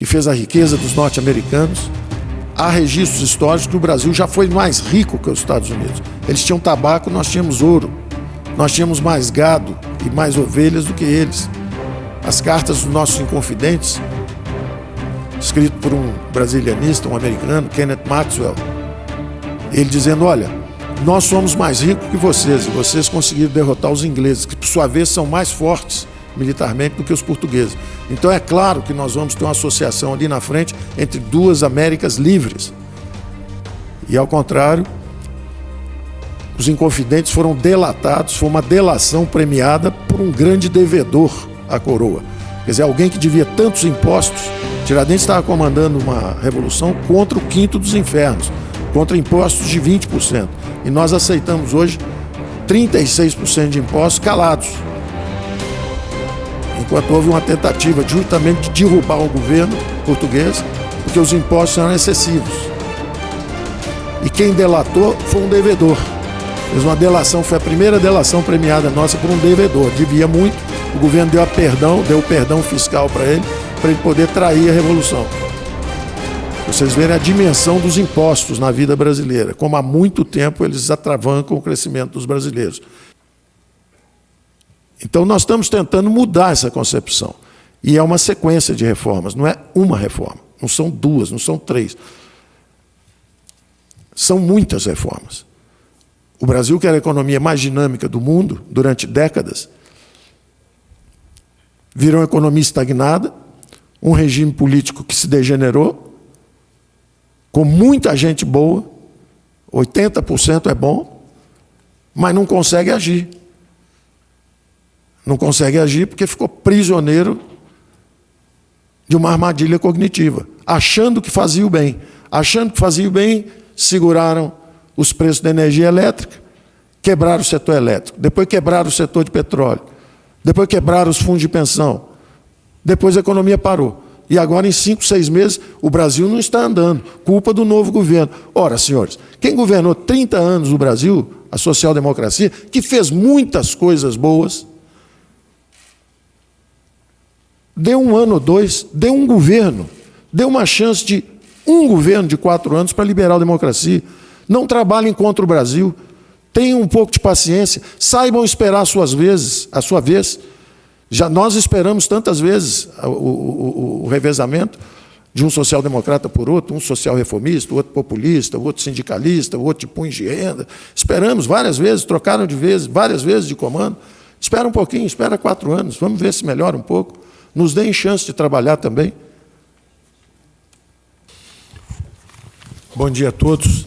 que fez a riqueza dos norte-americanos. Há registros históricos que o Brasil já foi mais rico que os Estados Unidos. Eles tinham tabaco, nós tínhamos ouro. Nós tínhamos mais gado e mais ovelhas do que eles. As cartas dos nossos inconfidentes, escrito por um brasilianista, um americano, Kenneth Maxwell, ele dizendo, olha, nós somos mais ricos que vocês, e vocês conseguiram derrotar os ingleses, que por sua vez são mais fortes militarmente do que os portugueses. Então é claro que nós vamos ter uma associação ali na frente entre duas Américas livres. E ao contrário, os inconfidentes foram delatados, foi uma delação premiada por um grande devedor à coroa. Quer dizer, alguém que devia tantos impostos. Tiradentes estava comandando uma revolução contra o quinto dos infernos, contra impostos de 20%. E nós aceitamos hoje 36% de impostos calados. Enquanto houve uma tentativa de justamente de derrubar o governo português, porque os impostos eram excessivos. E quem delatou foi um devedor. Fez uma delação, foi a primeira delação premiada nossa por um devedor. Devia muito, o governo deu perdão fiscal para ele poder trair a revolução. Vocês verem a dimensão dos impostos na vida brasileira, como há muito tempo eles atravancam o crescimento dos brasileiros. Então nós estamos tentando mudar essa concepção. E é uma sequência de reformas, não é uma reforma, não são duas, não são três. São muitas reformas. O Brasil, que era a economia mais dinâmica do mundo durante décadas, virou uma economia estagnada, um regime político que se degenerou, com muita gente boa, 80% é bom, mas não consegue agir. Não consegue agir porque ficou prisioneiro de uma armadilha cognitiva, achando que fazia o bem. Achando que fazia o bem, seguraram os preços da energia elétrica, quebraram o setor elétrico, depois quebraram o setor de petróleo, depois quebraram os fundos de pensão, depois a economia parou. E agora, em 5, 6 meses, o Brasil não está andando, culpa do novo governo. Ora, senhores, quem governou 30 anos no Brasil, a social-democracia, que fez muitas coisas boas, deu 1 ano ou 2, deu um governo, deu uma chance de um governo de 4 anos para liberar a democracia. Não trabalhem contra o Brasil, tenham um pouco de paciência, saibam esperar a sua vez. Já nós esperamos tantas vezes o revezamento de um social-democrata por outro, um social-reformista, outro populista, outro sindicalista, outro de punho de renda. Esperamos várias vezes, trocaram de vez, várias vezes de comando. Espera um pouquinho, espera 4 anos, vamos ver se melhora um pouco. Nos deem chance de trabalhar também. Bom dia a todos.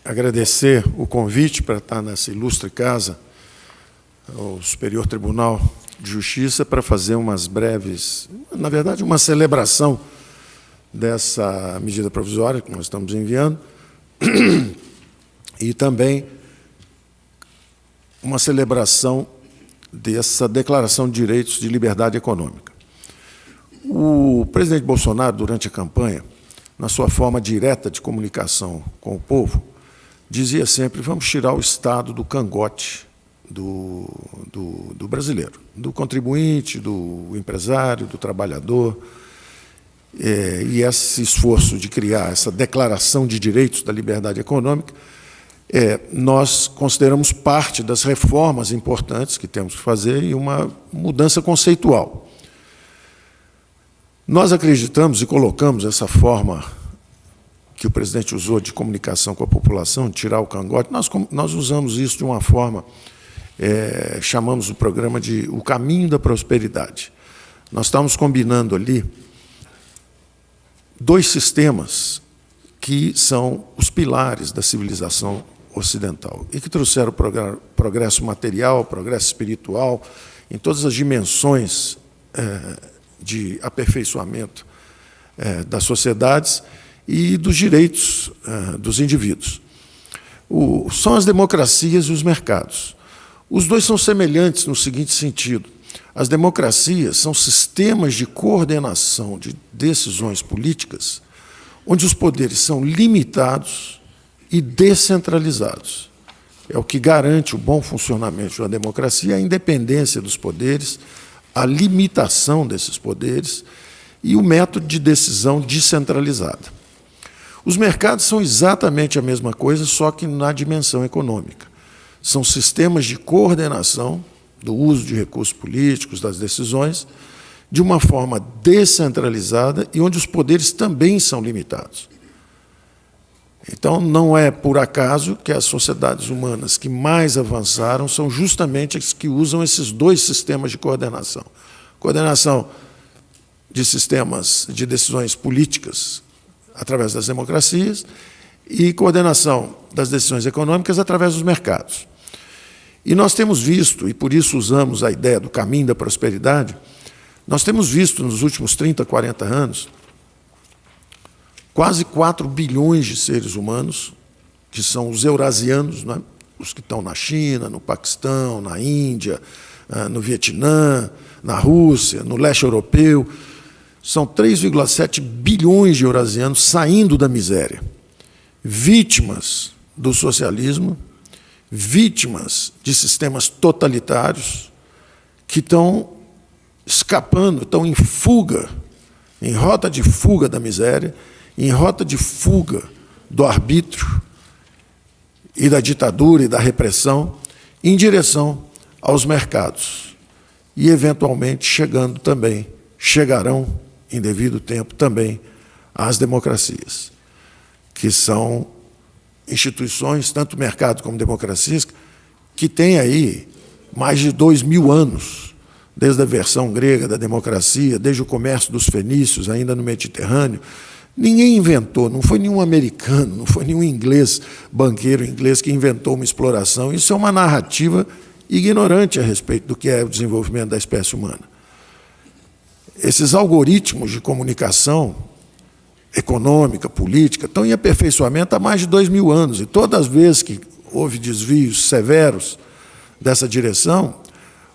Agradecer o convite para estar nessa ilustre casa, o Superior Tribunal de Justiça, para fazer umas breves, na verdade, uma celebração dessa medida provisória que nós estamos enviando e também uma celebração dessa Declaração de Direitos de Liberdade Econômica. O presidente Bolsonaro, durante a campanha, na sua forma direta de comunicação com o povo, dizia sempre, vamos tirar o Estado do cangote do brasileiro, do contribuinte, do empresário, do trabalhador. E esse esforço de criar essa Declaração de Direitos da Liberdade Econômica, nós consideramos parte das reformas importantes que temos que fazer e uma mudança conceitual. Nós acreditamos e colocamos essa forma que o presidente usou de comunicação com a população, tirar o cangote, nós usamos isso de uma forma, chamamos o programa de O Caminho da Prosperidade. Nós estamos combinando ali 2 sistemas que são os pilares da civilização ocidental e que trouxeram progresso material, progresso espiritual, em todas as dimensões de aperfeiçoamento das sociedades e dos direitos dos indivíduos. São as democracias e os mercados. Os 2 são semelhantes no seguinte sentido. As democracias são sistemas de coordenação de decisões políticas onde os poderes são limitados e descentralizados. É o que garante o bom funcionamento da democracia, a independência dos poderes, a limitação desses poderes e o método de decisão descentralizada. Os mercados são exatamente a mesma coisa, só que na dimensão econômica. São sistemas de coordenação do uso de recursos políticos, das decisões, de uma forma descentralizada e onde os poderes também são limitados. Então, não é por acaso que as sociedades humanas que mais avançaram são justamente as que usam esses dois sistemas de coordenação. Coordenação de sistemas de decisões políticas através das democracias e coordenação das decisões econômicas através dos mercados. E nós temos visto, e por isso usamos a ideia do caminho da prosperidade, nós temos visto nos últimos 30, 40 anos quase 4 bilhões de seres humanos, que são os eurasianos, né? Os que estão na China, no Paquistão, na Índia, no Vietnã, na Rússia, no leste europeu. São 3,7 bilhões de eurasianos saindo da miséria, vítimas do socialismo, vítimas de sistemas totalitários que estão escapando, estão em fuga, em rota de fuga da miséria, em rota de fuga do arbítrio e da ditadura e da repressão, em direção aos mercados. E, eventualmente, chegarão, em devido tempo, também às democracias, que são instituições, tanto mercado como democracias, que têm aí mais de 2000 anos, desde a versão grega da democracia, desde o comércio dos fenícios, ainda no Mediterrâneo. Ninguém inventou, não foi nenhum americano, não foi nenhum inglês, banqueiro inglês, que inventou uma exploração. Isso é uma narrativa ignorante a respeito do que é o desenvolvimento da espécie humana. Esses algoritmos de comunicação econômica, política, estão em aperfeiçoamento há mais de 2000 anos, e todas as vezes que houve desvios severos dessa direção,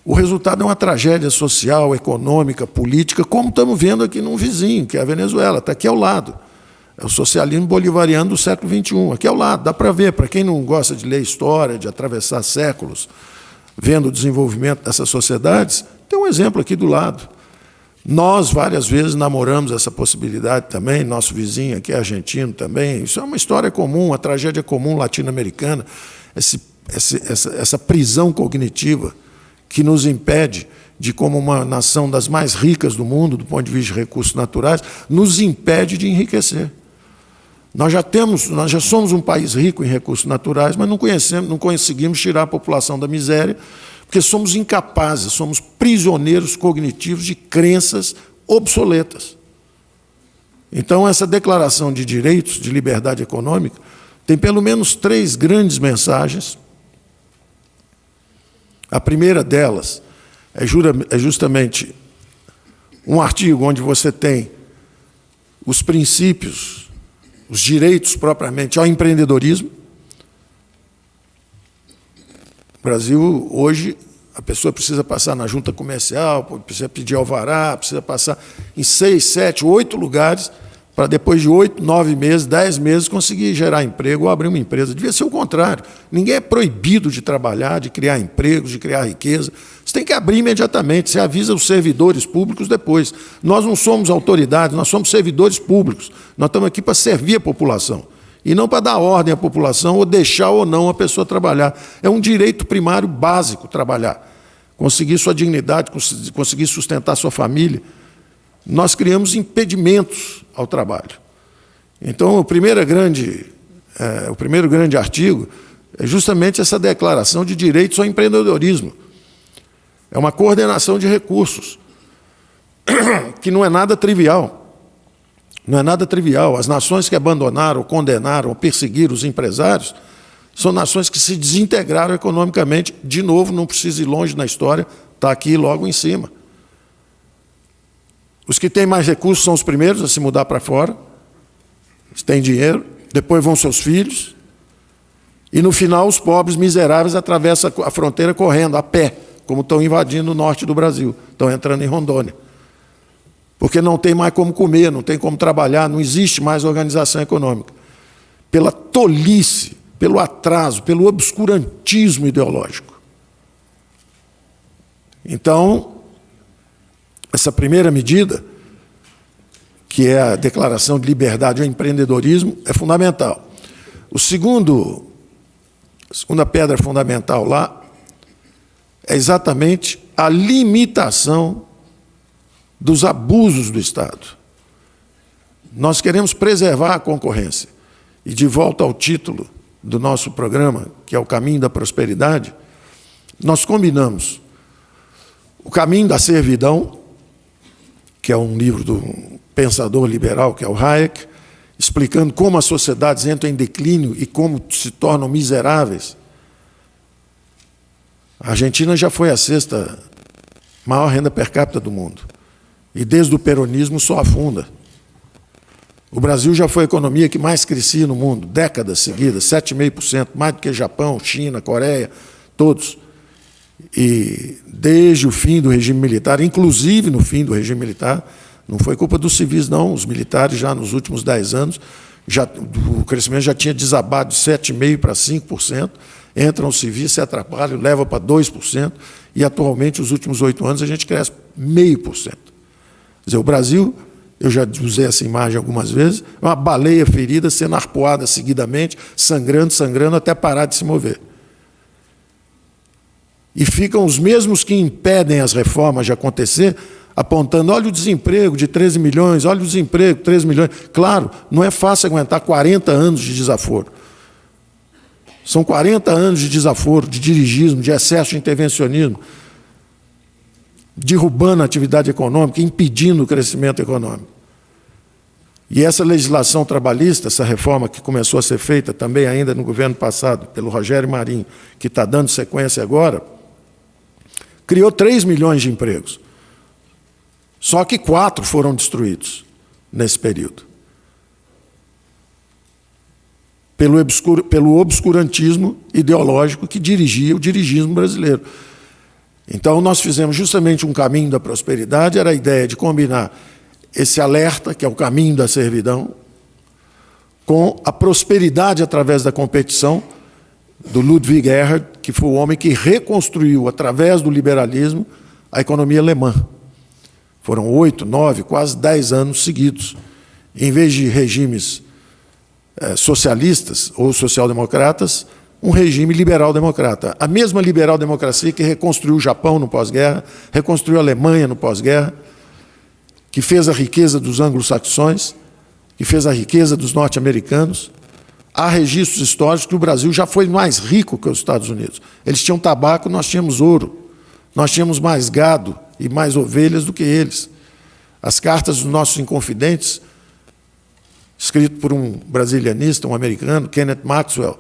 o resultado é uma tragédia social, econômica, política, como estamos vendo aqui num vizinho, que é a Venezuela, está aqui ao lado. É o socialismo bolivariano do século XXI, aqui ao lado. Dá para ver, para quem não gosta de ler história, de atravessar séculos, vendo o desenvolvimento dessas sociedades, tem um exemplo aqui do lado. Nós, várias vezes, namoramos essa possibilidade também, nosso vizinho aqui é argentino também. Isso é uma história comum, uma tragédia comum latino-americana, essa prisão cognitiva que nos impede de, como uma nação das mais ricas do mundo, do ponto de vista de recursos naturais, nos impede de enriquecer. Nós já somos um país rico em recursos naturais, mas não conseguimos tirar a população da miséria, porque somos incapazes, somos prisioneiros cognitivos de crenças obsoletas. Então, essa declaração de direitos, de liberdade econômica, tem pelo menos 3 grandes mensagens. A primeira delas é justamente um artigo onde você tem os princípios, os direitos propriamente ao empreendedorismo. No Brasil, hoje, a pessoa precisa passar na junta comercial, precisa pedir alvará, precisa passar em 6, 7, 8 lugares, para depois de 8, 9 meses, 10 meses, conseguir gerar emprego ou abrir uma empresa. Devia ser o contrário. Ninguém é proibido de trabalhar, de criar empregos, de criar riqueza. Você tem que abrir imediatamente, você avisa os servidores públicos depois. Nós não somos autoridades, nós somos servidores públicos. Nós estamos aqui para servir a população, e não para dar ordem à população ou deixar ou não a pessoa trabalhar. É um direito primário básico trabalhar, conseguir sua dignidade, conseguir sustentar sua família. Nós criamos impedimentos ao trabalho. Então, o primeiro grande artigo é justamente essa declaração de direitos ao empreendedorismo. É uma coordenação de recursos, que não é nada trivial. Não é nada trivial. As nações que abandonaram, condenaram, perseguiram os empresários são nações que se desintegraram economicamente. De novo, não precisa ir longe na história, está aqui logo em cima. Os que têm mais recursos são os primeiros a se mudar para fora, eles têm dinheiro, depois vão seus filhos, e no final os pobres miseráveis atravessam a fronteira correndo, a pé, como estão invadindo o norte do Brasil, estão entrando em Rondônia. Porque não tem mais como comer, não tem como trabalhar, não existe mais organização econômica. Pela tolice, pelo atraso, pelo obscurantismo ideológico. Então, essa primeira medida, que é a Declaração de Liberdade ao Empreendedorismo, é fundamental. A segunda pedra fundamental lá é exatamente a limitação dos abusos do Estado. Nós queremos preservar a concorrência. E, de volta ao título do nosso programa, que é o Caminho da Prosperidade, nós combinamos o caminho da servidão, que é um livro do pensador liberal, que é o Hayek, explicando como as sociedades entram em declínio e como se tornam miseráveis. A Argentina já foi a sexta maior renda per capita do mundo. E desde o peronismo só afunda. O Brasil já foi a economia que mais crescia no mundo, décadas seguidas, 7,5%, mais do que Japão, China, Coreia, todos. E desde o fim do regime militar, inclusive no fim do regime militar, não foi culpa dos civis, não. Os militares, já nos últimos 10 anos, o crescimento já tinha desabado de 7,5% para 5%. Entram os civis, se atrapalham, leva para 2%. E, atualmente, nos últimos 8 anos, a gente cresce 0,5%. Quer dizer, o Brasil, eu já usei essa imagem algumas vezes, é uma baleia ferida sendo arpoada seguidamente, sangrando, até parar de se mover. E ficam os mesmos que impedem as reformas de acontecer, apontando, olha o desemprego de 13 milhões, olha o desemprego, 13 milhões. Claro, não é fácil aguentar 40 anos de desaforo. São 40 anos de desaforo, de dirigismo, de excesso de intervencionismo, derrubando a atividade econômica, impedindo o crescimento econômico. E essa legislação trabalhista, essa reforma que começou a ser feita também ainda no governo passado, pelo Rogério Marinho, que está dando sequência agora, criou 3 milhões de empregos. Só que 4 foram destruídos nesse período. Pelo obscurantismo ideológico que dirigia o dirigismo brasileiro. Então, nós fizemos justamente um caminho da prosperidade, era a ideia de combinar esse alerta, que é o caminho da servidão, com a prosperidade através da competição do Ludwig Erhard, que foi o homem que reconstruiu, através do liberalismo, a economia alemã. Foram 8, 9, quase 10 anos seguidos. Em vez de regimes socialistas ou social-democratas, um regime liberal-democrata. A mesma liberal-democracia que reconstruiu o Japão no pós-guerra, reconstruiu a Alemanha no pós-guerra, que fez a riqueza dos anglo-saxões, que fez a riqueza dos norte-americanos. Há registros históricos que o Brasil já foi mais rico que os Estados Unidos. Eles tinham tabaco, nós tínhamos ouro. Nós tínhamos mais gado e mais ovelhas do que eles. As cartas dos nossos inconfidentes, escrito por um brasilianista, um americano, Kenneth Maxwell,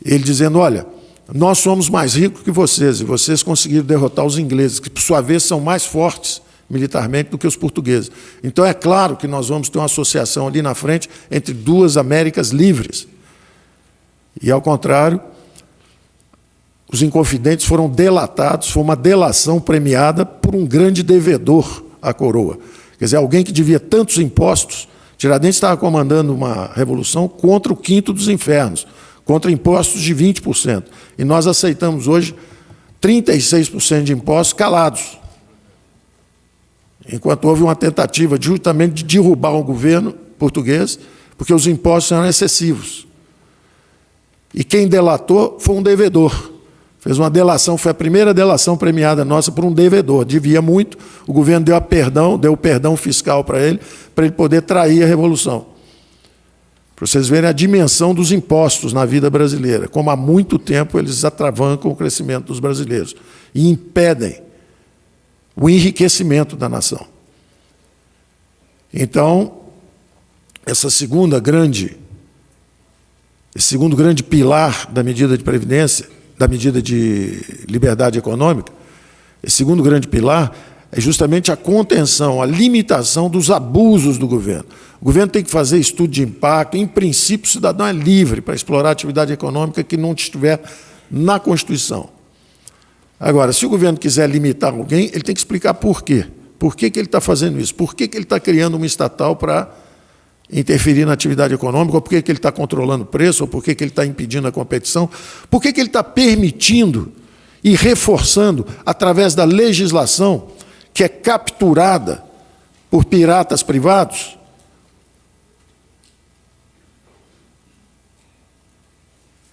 ele dizendo, olha, nós somos mais ricos que vocês, e vocês conseguiram derrotar os ingleses, que, por sua vez, são mais fortes militarmente do que os portugueses. Então, é claro que nós vamos ter uma associação ali na frente entre duas Américas livres. E, ao contrário, os inconfidentes foram delatados, foi uma delação premiada por um grande devedor à coroa. Quer dizer, alguém que devia tantos impostos. Tiradentes estava comandando uma revolução contra o quinto dos infernos, contra impostos de 20%. E nós aceitamos hoje 36% de impostos calados. Enquanto houve uma tentativa justamente de derrubar o governo português, porque os impostos eram excessivos. E quem delatou foi um devedor. Fez uma delação, foi a primeira delação premiada nossa por um devedor. Devia muito, o governo deu o perdão fiscal para ele poder trair a Revolução. Para vocês verem a dimensão dos impostos na vida brasileira, como há muito tempo eles atravancam o crescimento dos brasileiros e impedem o enriquecimento da nação. Então, esse segundo grande pilar da medida de previdência, da medida de liberdade econômica, esse segundo grande pilar é justamente a contenção, a limitação dos abusos do governo. O governo tem que fazer estudo de impacto. Em princípio, o cidadão é livre para explorar a atividade econômica que não estiver na Constituição. Agora, se o governo quiser limitar alguém, ele tem que explicar por quê. Por que ele está fazendo isso? Por que ele está criando uma estatal para interferir na atividade econômica, ou por que ele está controlando o preço, ou por que ele está impedindo a competição, por que ele está permitindo e reforçando, através da legislação, que é capturada por piratas privados,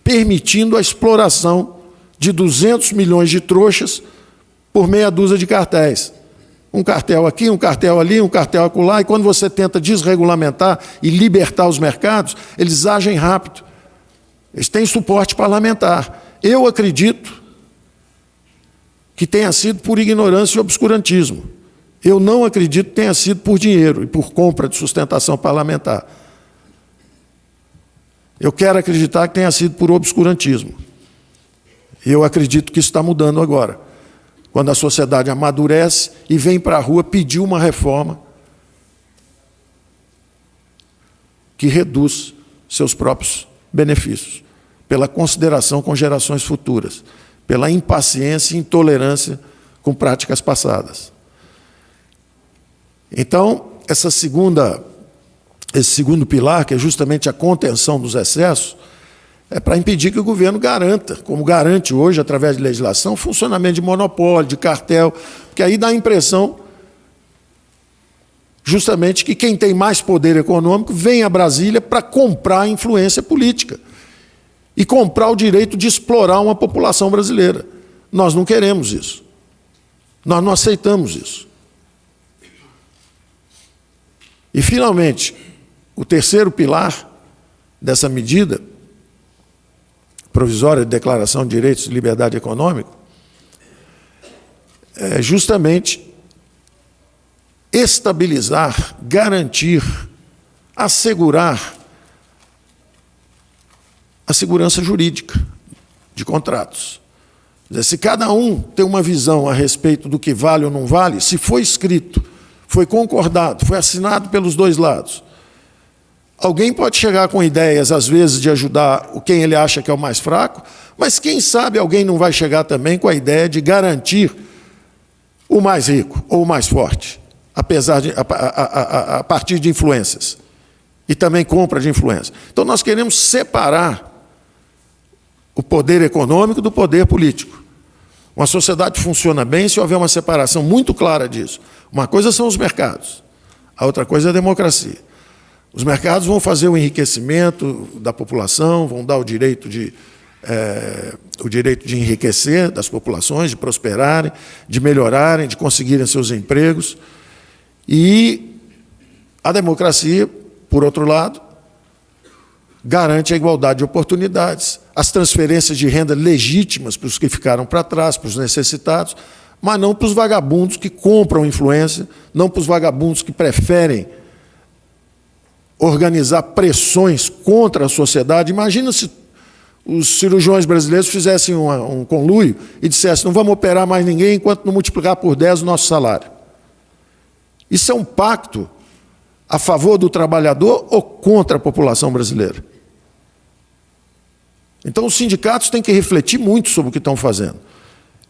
permitindo a exploração de 200 milhões de trouxas por meia dúzia de cartéis. Um cartel aqui, um cartel ali, um cartel acolá, e quando você tenta desregulamentar e libertar os mercados, eles agem rápido. Eles têm suporte parlamentar. Eu acredito que tenha sido por ignorância e obscurantismo. Eu não acredito que tenha sido por dinheiro e por compra de sustentação parlamentar. Eu quero acreditar que tenha sido por obscurantismo. E eu acredito que isso está mudando agora, quando a sociedade amadurece e vem para a rua pedir uma reforma que reduz seus próprios benefícios, pela consideração com gerações futuras, pela impaciência e intolerância com práticas passadas. Então, esse segundo pilar, que é justamente a contenção dos excessos, é para impedir que o governo garanta, como garante hoje, através de legislação, funcionamento de monopólio, de cartel, porque aí dá a impressão, justamente, que quem tem mais poder econômico vem a Brasília para comprar a influência política e comprar o direito de explorar uma população brasileira. Nós não queremos isso. Nós não aceitamos isso. E, finalmente, o terceiro pilar dessa medida provisória de declaração de direitos de liberdade econômica é justamente estabilizar, garantir, assegurar a segurança jurídica de contratos. Quer dizer, se cada um tem uma visão a respeito do que vale ou não vale, se foi escrito, foi concordado, foi assinado pelos dois lados, alguém pode chegar com ideias, às vezes, de ajudar quem ele acha que é o mais fraco, mas quem sabe alguém não vai chegar também com a ideia de garantir o mais rico ou o mais forte, apesar de, a partir de influências, e também compra de influência. Então, nós queremos separar o poder econômico do poder político. Uma sociedade funciona bem se houver uma separação muito clara disso. Uma coisa são os mercados, a outra coisa é a democracia. Os mercados vão fazer o enriquecimento da população, vão dar o direito de enriquecer das populações, de prosperarem, de melhorarem, de conseguirem seus empregos. E a democracia, por outro lado, garante a igualdade de oportunidades, as transferências de renda legítimas para os que ficaram para trás, para os necessitados, mas não para os vagabundos que compram influência, não para os vagabundos que preferem organizar pressões contra a sociedade. Imagina se os cirurgiões brasileiros fizessem um conluio e dissessem: não vamos operar mais ninguém enquanto não multiplicar por 10 o nosso salário. Isso é um pacto a favor do trabalhador ou contra a população brasileira? Então, os sindicatos têm que refletir muito sobre o que estão fazendo.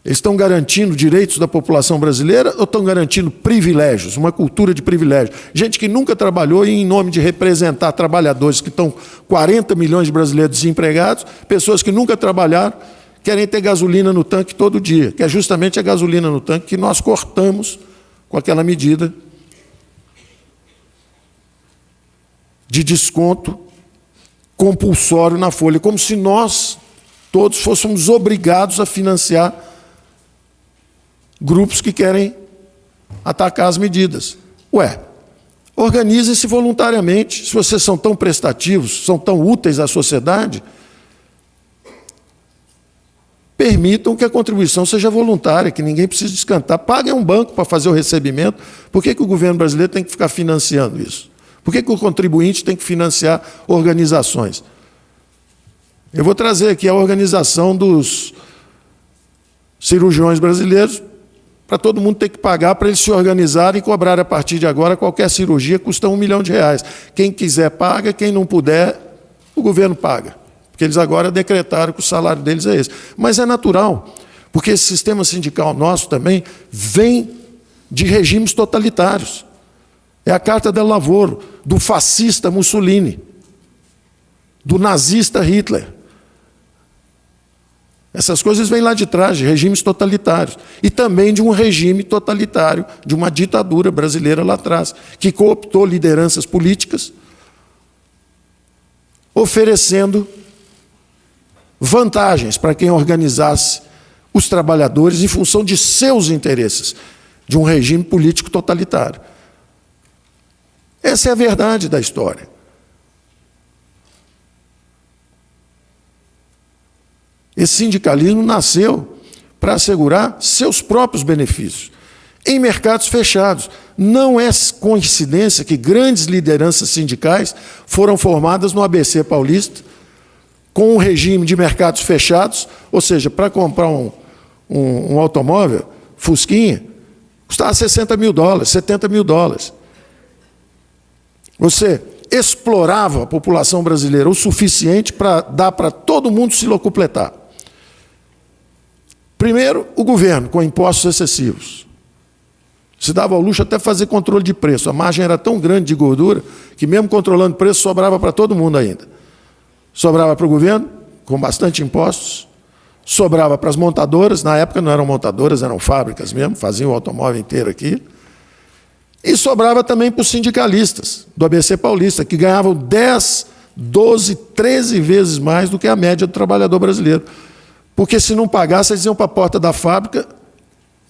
Eles estão garantindo direitos da população brasileira ou estão garantindo privilégios, uma cultura de privilégios? Gente que nunca trabalhou e, em nome de representar trabalhadores que estão 40 milhões de brasileiros desempregados, pessoas que nunca trabalharam, querem ter gasolina no tanque todo dia, que é justamente a gasolina no tanque que nós cortamos com aquela medida de desconto compulsório na folha, como se nós todos fôssemos obrigados a financiar grupos que querem atacar as medidas. Ué, organizem-se voluntariamente. Se vocês são tão prestativos, são tão úteis à sociedade, permitam que a contribuição seja voluntária, que ninguém precise descantar. Paguem um banco para fazer o recebimento. Por que o governo brasileiro tem que ficar financiando isso? Por que o contribuinte tem que financiar organizações? Eu vou trazer aqui a organização dos cirurgiões brasileiros, para todo mundo ter que pagar para eles se organizarem e cobrar a partir de agora qualquer cirurgia custa R$1 milhão. Quem quiser paga, quem não puder, o governo paga. Porque eles agora decretaram que o salário deles é esse. Mas é natural, porque esse sistema sindical nosso também vem de regimes totalitários. É a Carta del Lavoro, do fascista Mussolini, do nazista Hitler. Essas coisas vêm lá de trás, de regimes totalitários. E também de um regime totalitário, de uma ditadura brasileira lá atrás, que cooptou lideranças políticas, oferecendo vantagens para quem organizasse os trabalhadores em função de seus interesses, de um regime político totalitário. Essa é a verdade da história. Esse sindicalismo nasceu para assegurar seus próprios benefícios em mercados fechados. Não é coincidência que grandes lideranças sindicais foram formadas no ABC paulista, com um regime de mercados fechados, ou seja, para comprar um automóvel, Fusquinha, custava $60 mil, $70 mil. Você explorava a população brasileira o suficiente para dar para todo mundo se locupletar. Primeiro, o governo, com impostos excessivos. Se dava ao luxo até fazer controle de preço. A margem era tão grande de gordura que, mesmo controlando preço, sobrava para todo mundo ainda. Sobrava para o governo, com bastante impostos. Sobrava para as montadoras. Na época não eram montadoras, eram fábricas mesmo, faziam o automóvel inteiro aqui. E sobrava também para os sindicalistas do ABC Paulista, que ganhavam 10, 12, 13 vezes mais do que a média do trabalhador brasileiro. Porque se não pagasse, eles iam para a porta da fábrica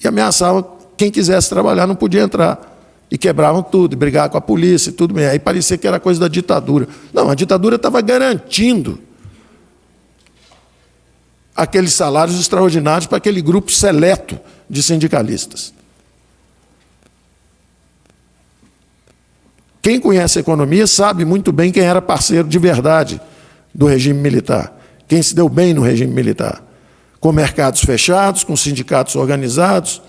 e ameaçavam quem quisesse trabalhar, não podia entrar. E quebravam tudo, e brigavam com a polícia e tudo bem. Aí parecia que era coisa da ditadura. Não, a ditadura estava garantindo aqueles salários extraordinários para aquele grupo seleto de sindicalistas. Quem conhece a economia sabe muito bem quem era parceiro de verdade do regime militar, quem se deu bem no regime militar, com mercados fechados, com sindicatos organizados.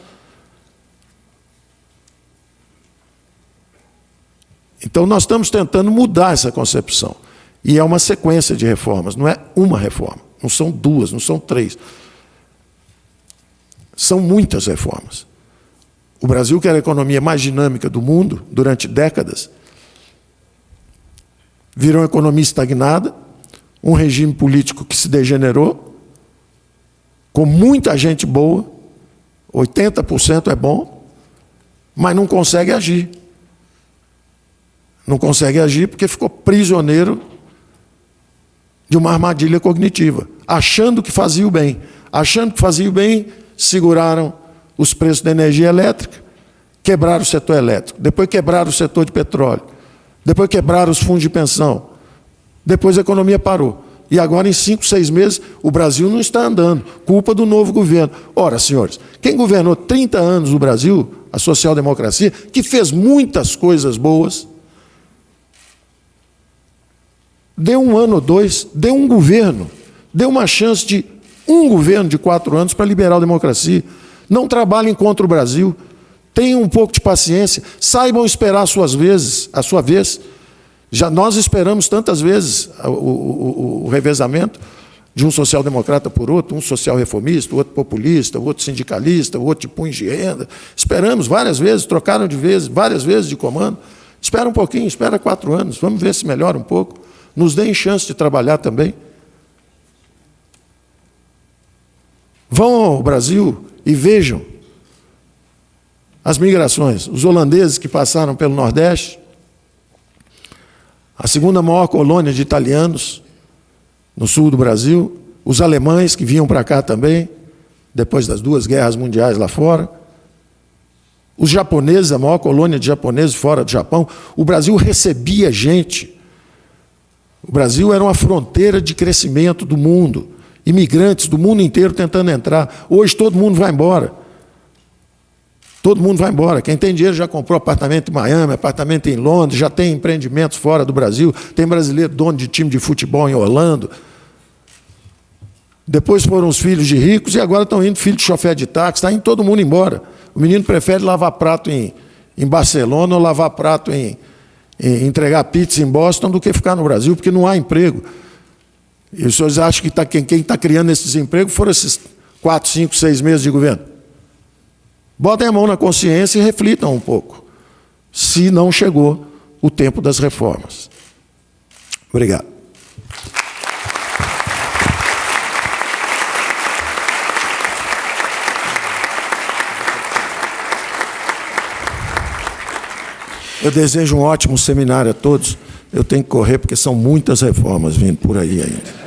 Então, nós estamos tentando mudar essa concepção. E é uma sequência de reformas, não é uma reforma, não são duas, não são três. São muitas reformas. O Brasil, que era a economia mais dinâmica do mundo durante décadas, virou uma economia estagnada, um regime político que se degenerou, com muita gente boa, 80% é bom, mas não consegue agir. Não consegue agir porque ficou prisioneiro de uma armadilha cognitiva, achando que fazia o bem. Achando que fazia o bem, seguraram os preços da energia elétrica, quebraram o setor elétrico, depois quebraram o setor de petróleo, depois quebraram os fundos de pensão, depois a economia parou. E agora, em 5, 6 meses, o Brasil não está andando, culpa do novo governo. Ora, senhores, quem governou 30 anos o Brasil, a social-democracia, que fez muitas coisas boas, deu 1 ano ou 2, deu um governo, deu uma chance de um governo de 4 anos para liberar a democracia. Não trabalhem contra o Brasil, tenham um pouco de paciência, saibam esperar a sua vez. Já nós esperamos tantas vezes o revezamento de um social-democrata por outro, um social-reformista, outro populista, outro sindicalista, outro de punhos de renda. Esperamos várias vezes, trocaram de vez, várias vezes de comando. Espera um pouquinho, espera 4 anos, vamos ver se melhora um pouco. Nos deem chance de trabalhar também. Vão ao Brasil e vejam as migrações. Os holandeses que passaram pelo Nordeste, a segunda maior colônia de italianos no sul do Brasil, os alemães que vinham para cá também, depois das 2 guerras mundiais lá fora, os japoneses, a maior colônia de japoneses fora do Japão. O Brasil recebia gente. O Brasil era uma fronteira de crescimento do mundo, imigrantes do mundo inteiro tentando entrar. Hoje todo mundo vai embora. Todo mundo vai embora. Quem tem dinheiro já comprou apartamento em Miami, apartamento em Londres, já tem empreendimentos fora do Brasil, tem brasileiro dono de time de futebol em Orlando. Depois foram os filhos de ricos e agora estão indo filhos de chofer de táxi, está indo todo mundo embora. O menino prefere lavar prato em Barcelona ou lavar prato em entregar pizza em Boston do que ficar no Brasil, porque não há emprego. E os senhores acham que quem está criando esses empregos foram esses 4, 5, 6 meses de governo? Botem a mão na consciência e reflitam um pouco, se não chegou o tempo das reformas. Obrigado. Eu desejo um ótimo seminário a todos. Eu tenho que correr porque são muitas reformas vindo por aí ainda.